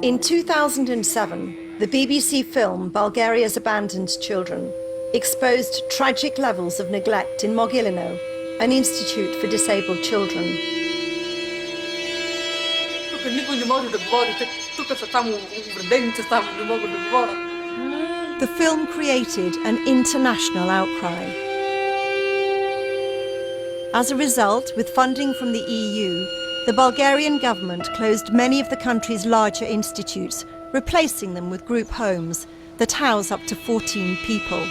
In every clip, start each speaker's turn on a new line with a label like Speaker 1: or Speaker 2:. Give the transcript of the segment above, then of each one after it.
Speaker 1: In 2007, the BBC film Bulgaria's Abandoned Children exposed tragic levels of neglect in Mogilino, an institute for disabled children. The film created an international outcry. As a result, with funding from the EU, the Bulgarian government closed many of the country's larger institutes, replacing them with group homes that house up to 14 people.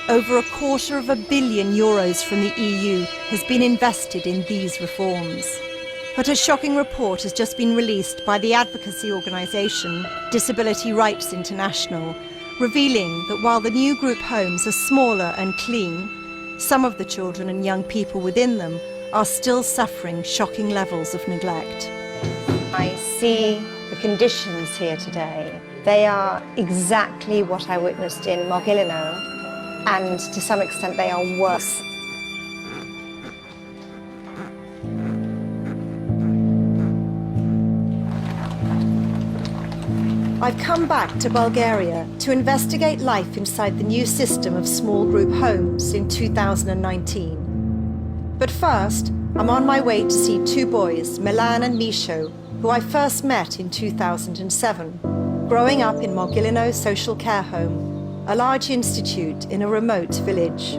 Speaker 1: Over €250 million from the EU has been invested in these reforms. But a shocking report has just been released by the advocacy organisation Disability Rights International, revealing that while the new group homes are smaller and clean, some of the children and young people within them are still suffering shocking levels of neglect.
Speaker 2: I see the conditions here today. They are exactly what I witnessed in Mogilino, and to some extent they are worse.
Speaker 1: I've come back to Bulgaria to investigate life inside the new system of small group homes in 2019. But first, I'm on my way to see two boys, Milan and Misho, who I first met in 2007, growing up in Mogilino Social Care Home, a large institute in a remote village.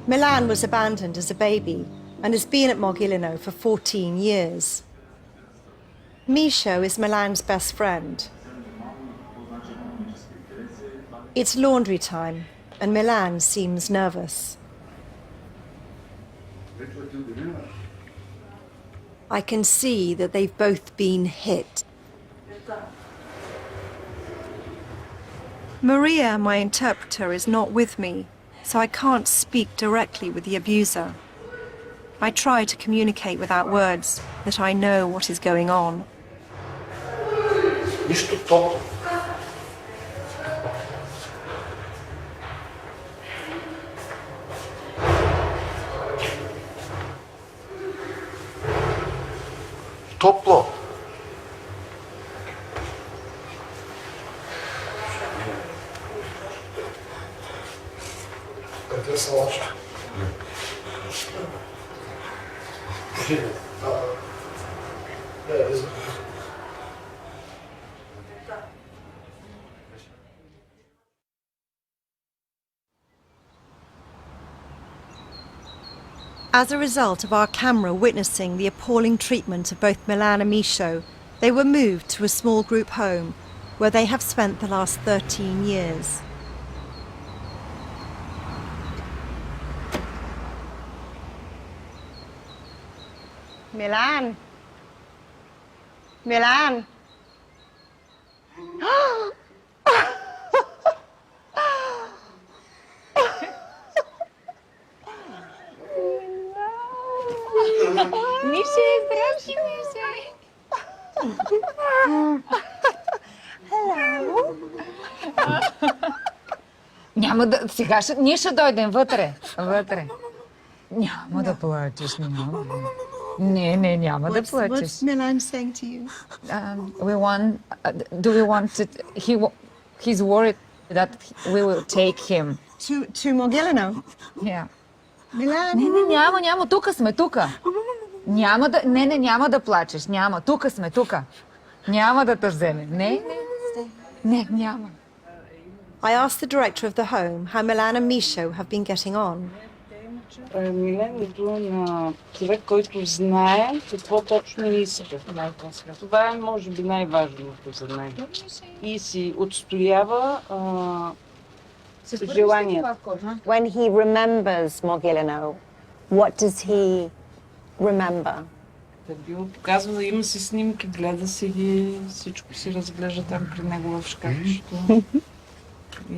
Speaker 1: Milan was abandoned as a baby and has been at Mogilino for 14 years. Misho is Milan's best friend. It's laundry time, and Milan seems nervous. I can see that they've both been hit. Maria, my interpreter, is not with me, so I can't speak directly with the abuser. I try to communicate without words, that I know what is going on.
Speaker 3: Топло. Къде са лоши?
Speaker 1: As a result of our camera witnessing the appalling treatment of both Milan and Misho, they were moved to a small group home where they have spent the last 13 years.
Speaker 2: Milan. Milan.
Speaker 4: Мише, здрасти, Мише! Няма да... Сега ние ще дойдем вътре. Вътре. Няма да плачеш, няма. Не, няма да плачеш.
Speaker 1: What's Milan saying to you?
Speaker 4: Do we want to... He's worried that we will take him.
Speaker 1: To Mogilino?
Speaker 4: Yeah.
Speaker 1: Milan?
Speaker 4: Не, няма. Тука сме, тука. Няма да плачеш. Няма. Тука сме, тука. Няма да те вземем. Не, няма.
Speaker 1: I asked the director of the home how Milan and Misho have been getting on.
Speaker 5: Милен е била на човек, който знае какво точно иска. Това е, може би, най-важното за него. И си отстоява желанието.
Speaker 2: When he remembers Mogilino, what does he remember?
Speaker 5: Бил показва, има си снимки, гледа си ги, всичко си разглежда там при него в шкафчето. И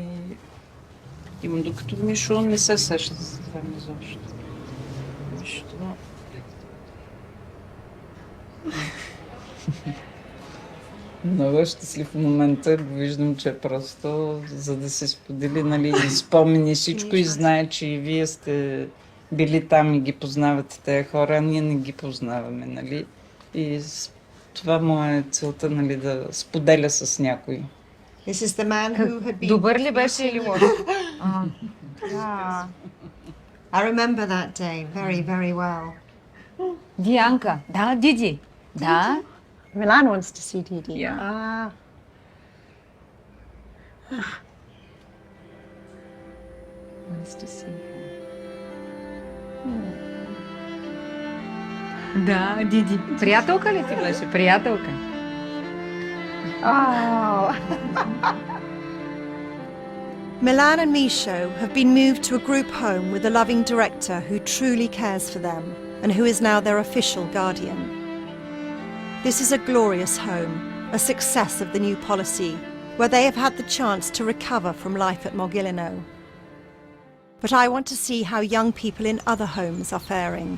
Speaker 5: имам, докато Мишо не се сеща за това изобщо. Мишото... Много е щастлив в момента, виждам, че е просто за да се сподели, нали, спомени всичко и знае, че и вие сте били там и ги познавате тези хора, а ние не ги познаваме, нали. И Това му е целта, нали, да споделя с някой.
Speaker 2: This is the man who had been...
Speaker 4: Добър ли беше или лош?
Speaker 2: Yeah. I remember that day very, very well.
Speaker 4: Дианка. Да, Диди. Да.
Speaker 2: Milan wants to see Didi.
Speaker 5: Yeah.
Speaker 2: Ah.
Speaker 4: Wants to see her. Да, Диди. Приятелка ли ти беше? Приятелка.
Speaker 2: Oh.
Speaker 1: Milan and Misho have been moved to a group home with a loving director who truly cares for them and who is now their official guardian. This is a glorious home, a success of the new policy, where they have had the chance to recover from life at Mogilino. But I want to see how young people in other homes are faring.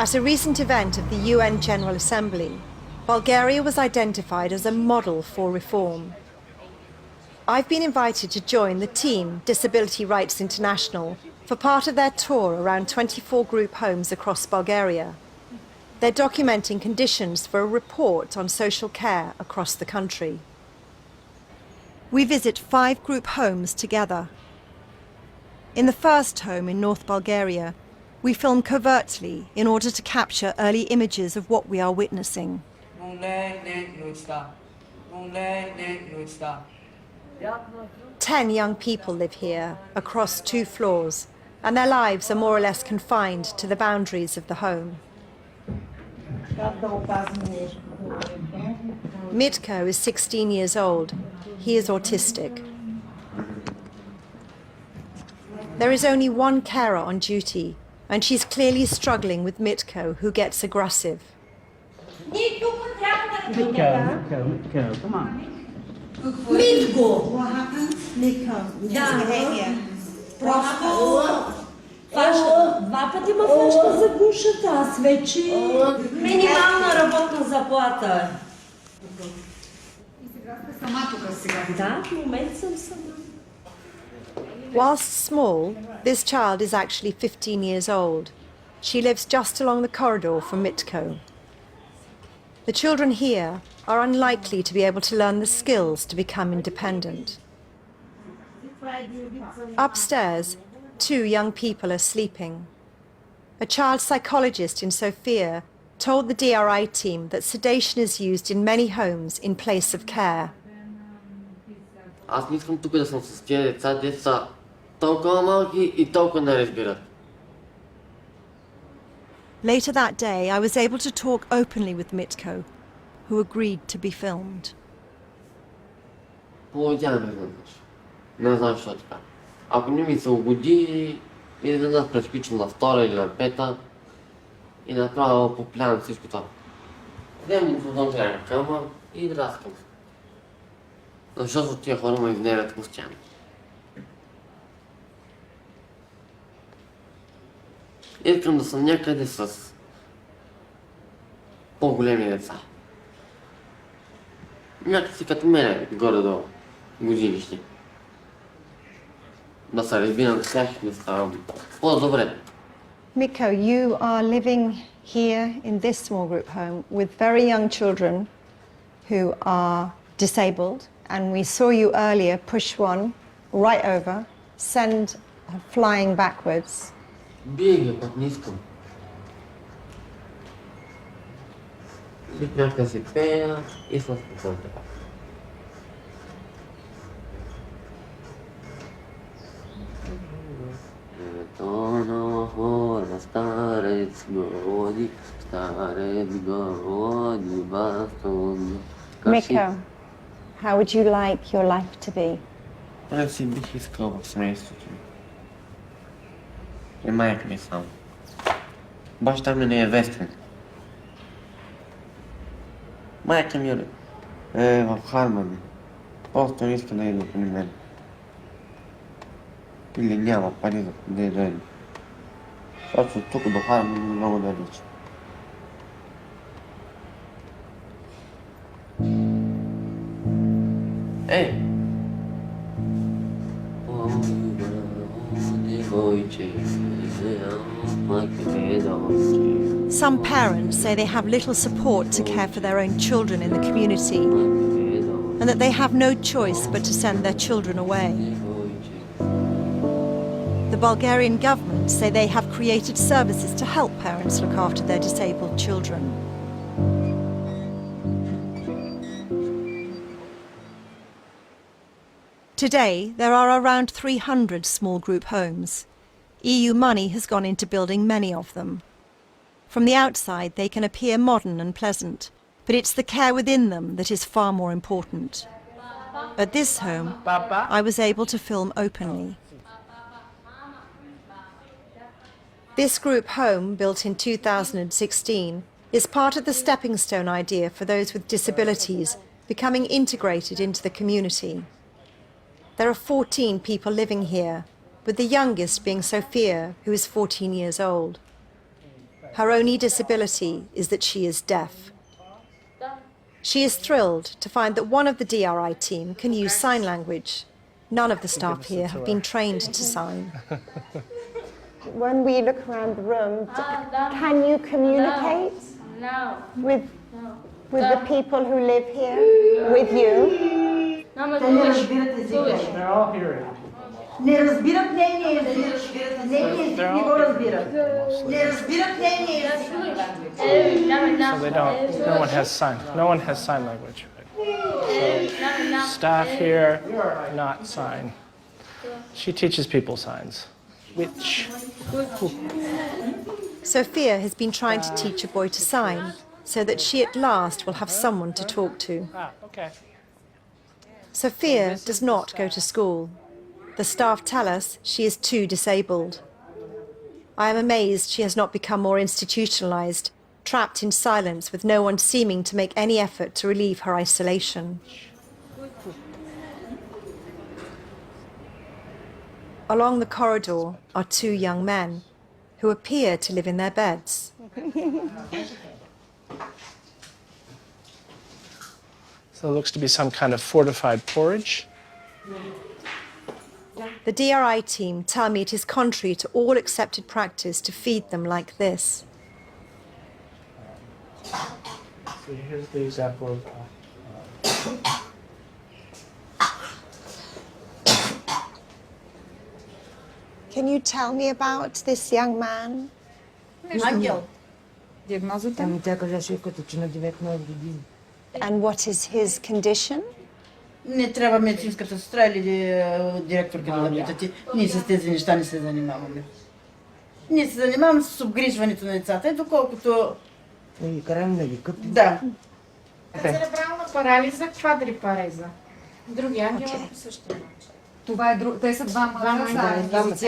Speaker 1: At a recent event of the UN General Assembly, Bulgaria was identified as a model for reform. I've been invited to join the team Disability Rights International for part of their tour around 24 group homes across Bulgaria. They're documenting conditions for a report on social care across the country. We visit 5 group homes together. In the first home in North Bulgaria, we film covertly in order to capture early images of what we are witnessing. 10 young people live here across 2 floors, and their lives are more or less confined to the boundaries of the home. Mitko is 16 years old. He is autistic. There is only one carer on duty, and she's clearly struggling with Mitko, who gets aggressive.
Speaker 3: Mitko, what happened? Mitko, his behavior. Просто два пъти ме фаща за гушата, аз вече минимална работна заплата.
Speaker 4: И сега сте сама тук сега.
Speaker 3: Да, в момент съм сама.
Speaker 1: Whilst small, this child is actually 15 years old. She lives just along the corridor from Mitko. The children here are unlikely to be able to learn the skills to become independent. Upstairs, 2 young people are sleeping. A child psychologist in Sofia told the DRI team that sedation is used in many homes in place of care.
Speaker 6: Аз не искам тук да съм с тези деца, те са толкова малки и толкова не разбират.
Speaker 1: Later that day, I was able to talk openly with Mitko, who agreed to be filmed.
Speaker 6: Поводяваме веднъж. Не знам защо така. Ако не ми се угоди, изведнъж прескочим на 2 или на 5 и направо поплявам всичко това. Вземам му в на кама и драскам. Защото тия хора ме изнервят постоянно. Искам да съм някъде с по-големи деца. Някакси като мене, горе-долу, годинищи. Да се разбирам с тях и да ставам по-добре.
Speaker 2: Mitko, you are living here in this small group home with very young children who are disabled, and we saw you earlier push one right over, send her flying backwards.
Speaker 6: Бие ги, пък не искам. Някак си пея и съм спокоен така. Ето на хора, старец годи, бастон.
Speaker 2: Mitko, how would you like your life to be?
Speaker 6: Аз си бих искал в семейството ми. И майка ми само. Баща ми не е вестен. Майка ми е в Харман. Просто не иска да идва при мен. Или няма пари да я дойде. Защото тук до Харман много далеч. Девойче, майка ми е дома.
Speaker 1: Some parents say they have little support to care for their own children in the community and that they have no choice but to send their children away. The Bulgarian government say they have created services to help parents look after their disabled children. Today, there are around 300 small group homes. EU money has gone into building many of them. From the outside, they can appear modern and pleasant, but it's the care within them that is far more important. At this home, I was able to film openly. This group home, built in 2016, is part of the stepping stone idea for those with disabilities becoming integrated into the community. There are 14 people living here, with the youngest being Sophia, who is 14 years old. Her only disability is that she is deaf. She is thrilled to find that one of the DRI team can use sign language. None of the staff here have been trained to sign.
Speaker 2: When we look around the room, can you communicate with the people who live here, with you?
Speaker 7: They're all hearing.
Speaker 3: Не разбират нейния език. Нейния език не го разбират. Не разбират нейния език.
Speaker 7: So they don't. No one has sign language. Right? So staff here, not sign. She teaches people signs. Which?
Speaker 1: Sophia has been trying to teach a boy to sign so that she at last will have someone to talk to.
Speaker 7: Okay.
Speaker 1: Sophia does not go to school. The staff tell us she is too disabled. I am amazed she has not become more institutionalized, trapped in silence with no one seeming to make any effort to relieve her isolation. Along the corridor are two young men who appear to live in their beds.
Speaker 7: So it looks to be some kind of fortified porridge.
Speaker 1: The DRI team tell me it is contrary to all accepted practice to feed them like this.
Speaker 7: So here's the example of.
Speaker 2: Can you tell me about this young man?
Speaker 3: Ангел.
Speaker 4: Диагнозата?
Speaker 8: Тя казаше като че на 19 години.
Speaker 2: And what is his condition?
Speaker 8: Не трябва медицинската сестра или директорка да питате. Ние с тези неща не се занимаваме. Ние се занимаваме с обгрижването на децата, доколкото... И караме да ги къпим. Да.
Speaker 9: Церебрална парализа, квадрипареза. Други ангела по същия начин.
Speaker 4: Това е те са двама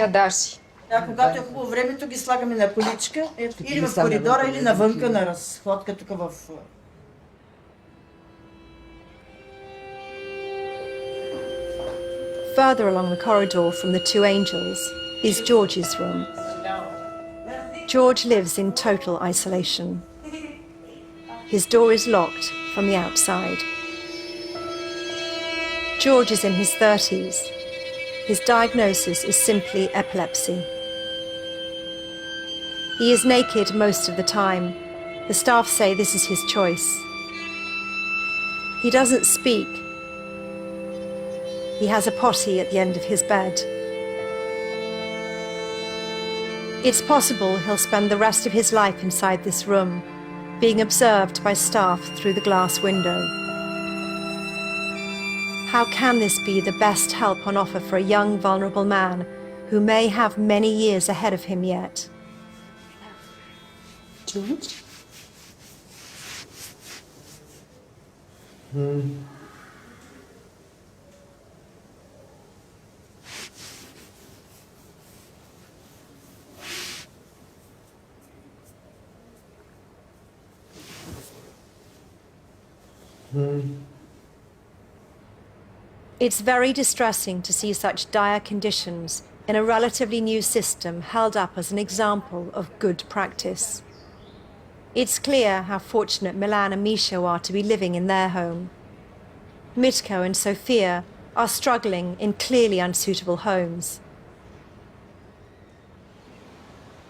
Speaker 4: Даши.
Speaker 8: Да, когато е хубаво времето, ги слагаме на поличка, или в коридора, или навънка на разходка, тук в...
Speaker 1: Further along the corridor from the two angels is George's room. George lives in total isolation. His door is locked from the outside. George is in his 30s. His diagnosis is simply epilepsy. He is naked most of the time. The staff say this is his choice. He doesn't speak. He has a potty at the end of his bed. It's possible he'll spend the rest of his life inside this room, being observed by staff through the glass window. How can this be the best help on offer for a young, vulnerable man who may have many years ahead of him yet?
Speaker 8: George?
Speaker 1: It's very distressing to see such dire conditions in a relatively new system held up as an example of good practice. It's clear how fortunate Milan and Misho are to be living in their home. Mitko and Sophia are struggling in clearly unsuitable homes.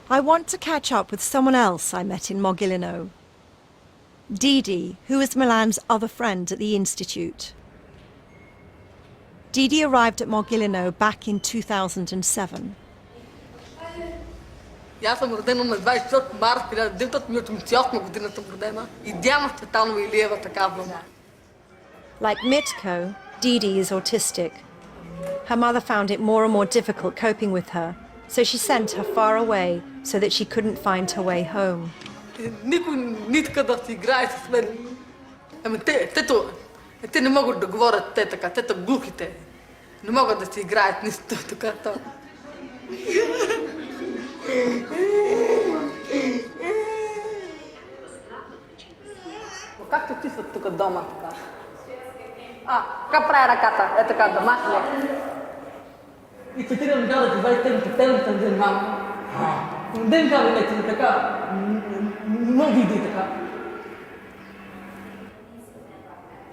Speaker 1: I want to catch up with someone else I met in Mogilino. Didi, who is Milan's other friend at the Institute. Didi arrived at Mogilino back in 2007.
Speaker 10: Аз съм родена на 24 март 1988 година съм родена и Диана Цветанова Илиева такава.
Speaker 1: Like Mitko, Didi is autistic. Her mother found it more and more difficult coping with her, so she sent her far away so that she couldn't find her way home.
Speaker 10: Никой не иска да си играе с мен. Ами те не могат да говорят те така, те са глухите. Не могат да си играят нищо така. Как те чувстват тук дома така? Как прави ръката? Е така, да махне. И цитирам да живее темата ден мама. Ден кабинете така. Но види така.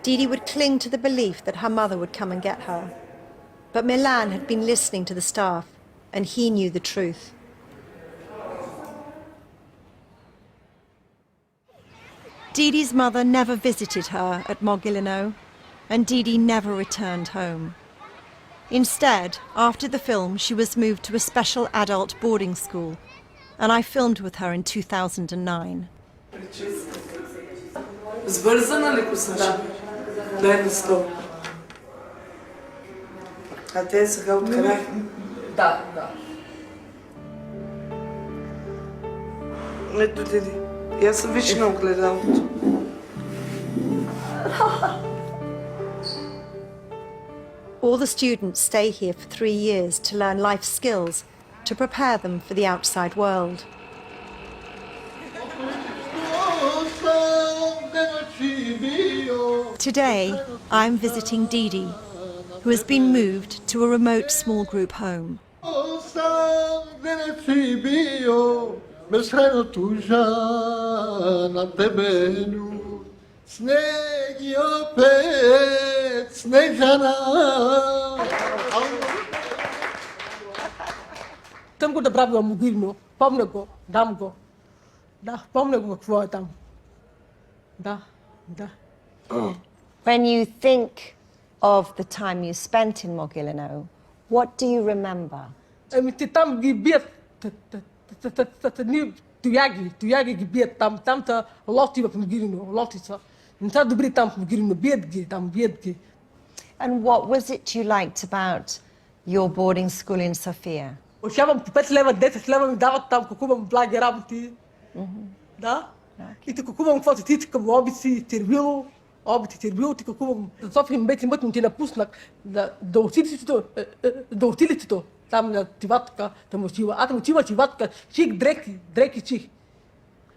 Speaker 1: Didi would cling to the belief that her mother would come and get her. But Milan had been listening to the staff, and he knew the truth. Didi's mother never visited her at Mogilino, and Didi never returned home. Instead, after the film, she was moved to a special adult boarding school, and I filmed with her in 2009.
Speaker 11: Свързана ли посъща? Дай на стол. А те сега откъде?
Speaker 10: Да.
Speaker 11: Ето Диди. Я се виж на огледалото.
Speaker 1: All the students stay here for 3 years to learn life skills to prepare them for the outside world. Today, I'm visiting Didi, who has been moved to a remote small group home.
Speaker 10: Съм го направила Могилино. Помня го, дам го. Да, помня го какво е там. Да.
Speaker 2: When you think of the time you spent in Mogilino, what do you remember?
Speaker 10: Ами те там ги бият. Тояги ги бият там. Там са лоти в Могилино. Лоти са. Не са добри там в Могилино. Бият ги.
Speaker 2: And what was it you liked about your boarding school in Sofia?
Speaker 10: Отивам по 5 лева, 10 лева ми дават там, купувам благи работи. Да? И те купувам каквото ти искам, обици, тервило, ти купувам. За София ми беше мътно, ти напуснах да училището, там на тиватка, да му учила. Аз му учила тиватка, чих дрехи чих.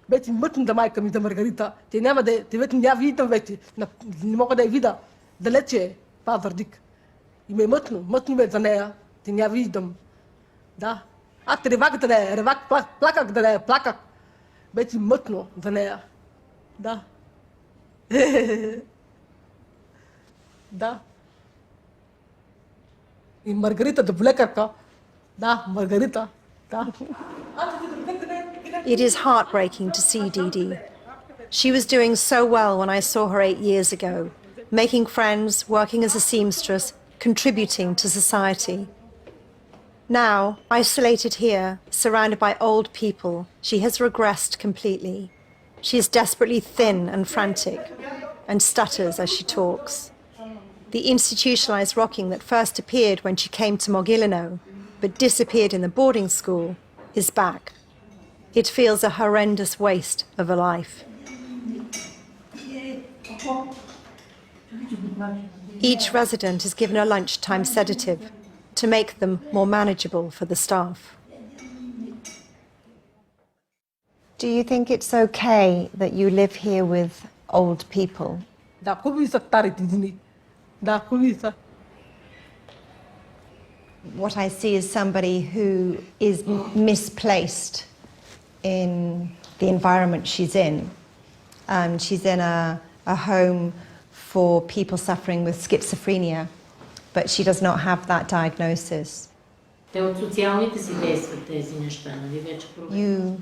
Speaker 10: Беше мътно да майка ми, да Маргарита. Те няма да, те вече няма видам вече, не мога да я видя. Далече е Пазардик. И ме е мътно ме за нея, те няма виждам. Да. Аз ревах да нея, плаках. Беше мътно за нея. Да. Да. И Маргарита да лекарка. Да, Маргарита. Да.
Speaker 1: It is heartbreaking to see Didi. She was doing so well when I saw her 8 years ago, making friends, working as a seamstress, contributing to society. Now, isolated here, surrounded by old people, she has regressed completely. She is desperately thin and frantic, and stutters as she talks. The institutionalized rocking that first appeared when she came to Mogilino, but disappeared in the boarding school, is back. It feels a horrendous waste of a life. Each resident is given a lunchtime sedative to make them more manageable for the staff.
Speaker 2: Do you think it's okay that you live here with old people?
Speaker 10: Да, хубави са старите дни. Да, хубави са.
Speaker 2: What I see is somebody who is misplaced in the environment she's in. She's in a home for people suffering with schizophrenia, but she does not have that diagnosis.
Speaker 12: Те от социалните си действат тези неща, нали вече
Speaker 2: You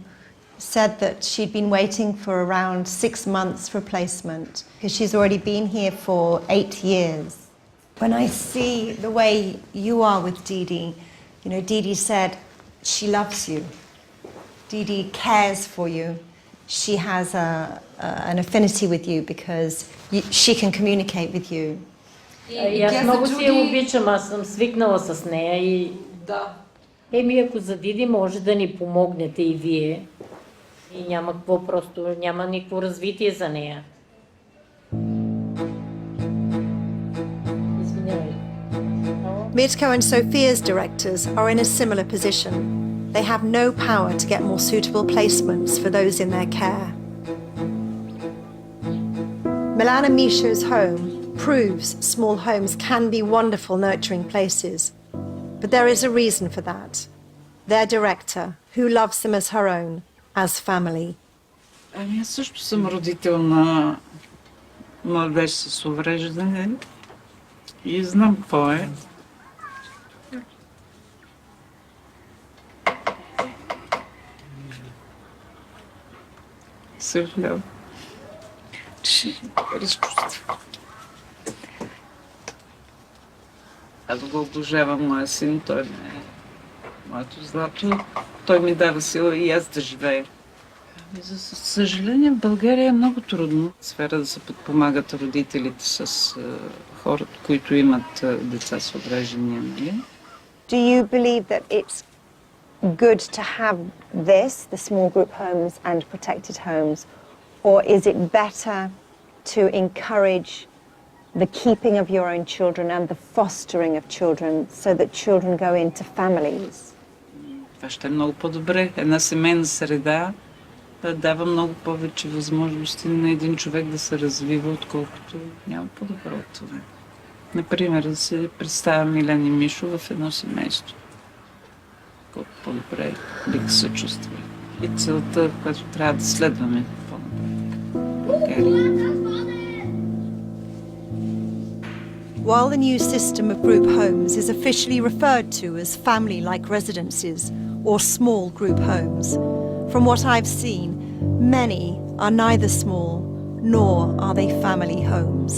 Speaker 2: said that she'd been waiting for around 6 months for placement because she's already been here for 8 years. When I see the way you are with Didi, you know, Didi said she loves you. Didi cares for you. She has an affinity with you because she can communicate with you.
Speaker 12: И аз много си я обичам, аз съм свикнала с нея и...
Speaker 11: Да.
Speaker 12: Еми, ако за Диди може да ни помогнете и вие, и няма какво, просто няма никакво развитие за нея. Извинявай.
Speaker 1: Mirko and Sophia's directors are in a similar position. They have no power to get more suitable placements for those in their care. Milana Misha's home proves small homes can be wonderful nurturing places. But there is a reason for that. Their director, who loves them as her own, as family.
Speaker 5: Ами аз също съм родител на младеж с увреждане и знам какво е. Съжалявам, че разчувствам. Аз го обожавам моя син, той не е моето злато. Той ми дава сила и аз да живея. За съжаление, в България е много трудно в сфера да се подпомагат родителите с хората, които имат деца с увреждания.
Speaker 2: Do you believe that it's good to have this, the small group homes and protected homes, or is it better to encourage the keeping of your own children and the fostering of children so that children go into families?
Speaker 5: Това ще е много по-добре. Една семейна среда дава много повече възможности на един човек да се развива, отколкото няма по-добро от това. Например, да се представя Милен и Мишо в едно семейство. Колко по-добре биха се чувствали. И целта, която трябва да следваме по-напред.
Speaker 1: While the new system of group homes is officially referred to as family-like residences or small group homes, from what I've seen, many are neither small nor are they family homes.